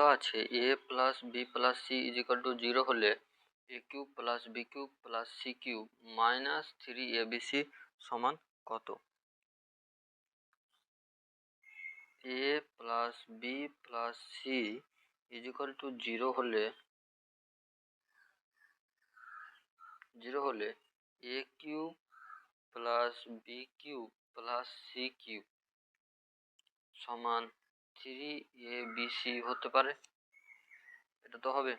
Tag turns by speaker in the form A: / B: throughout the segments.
A: দেওয়া আছে A plus B plus C is equal to 0 হলে A cube plus B cube plus C cube minus 3abc সমান কত? A plus B plus C is equal to 0 হলে A cube plus B cube plus C cube সমান 3abc হতে পারে। এটা তো হবে।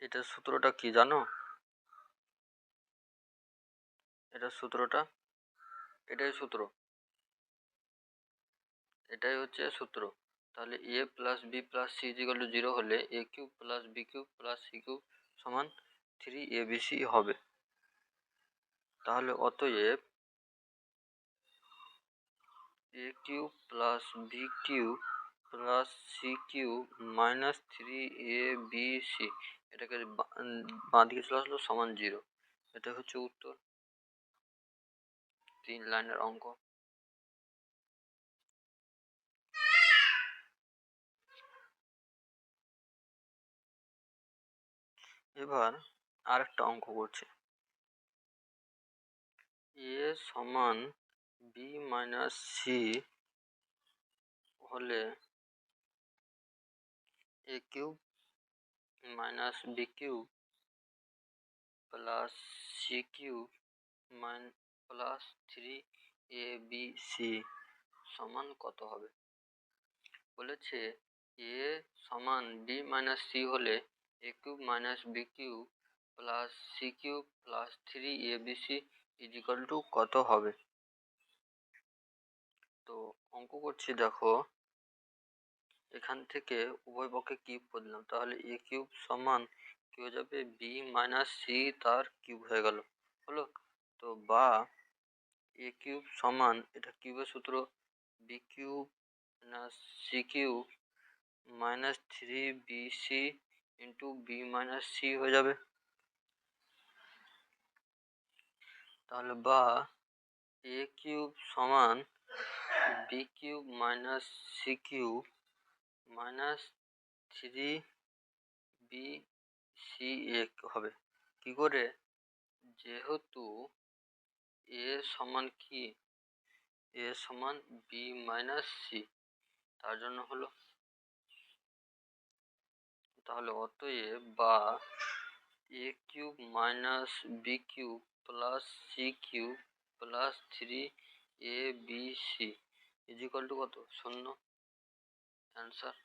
A: এটার সূত্রটা কি জানো? এটার সূত্রটা এটাই হচ্ছে সূত্র। তাহলে A plus B plus C equal to 0 হলে A cube plus B cube plus C cube সমান 3abc হবে। তাহলে অতএব A cube plus B cube plus C cube minus 3abc এটাকে বাঁ দিকে চলে আসলো সমান 0। এটা হচ্ছে উত্তর। 3 লাইনের অঙ্ক। এবার আরেকটা অঙ্ক করছে। এ সমান বি মাইনাস সি হলে A cube minus B cube plus C cube plus 3abc সমান কত হবে? বলেছে এ সমান বি মাইনাস সি হলে A cube minus B cube plus C cube plus 3abc is equal to কত হবে? তো অঙ্ক করছি, দেখো এখান থেকে উভয় পক্ষে কিউব করলাম, তাহলে এ কিউব সমান কি হয়ে যাবে? বি মাইনাস সি তার কিউব হয়ে গেল, হলো তো। বা এ কিউব সমান, এটা কিউবের সূত্র, B cube minus C cube minus 3bc into B minus C হয়ে যাবে। তাহলে বা এ কিউব সমান B cube minus C cube minus 3bc হবে। কি করে? যেহেতু এ সমান কি, এ সমান বি মাইনাস সি, তার জন্য হলো। তাহলে অতএব বা A cube minus B cube plus C cube plus 3abc is equal to কত? 0। অ্যান্সার।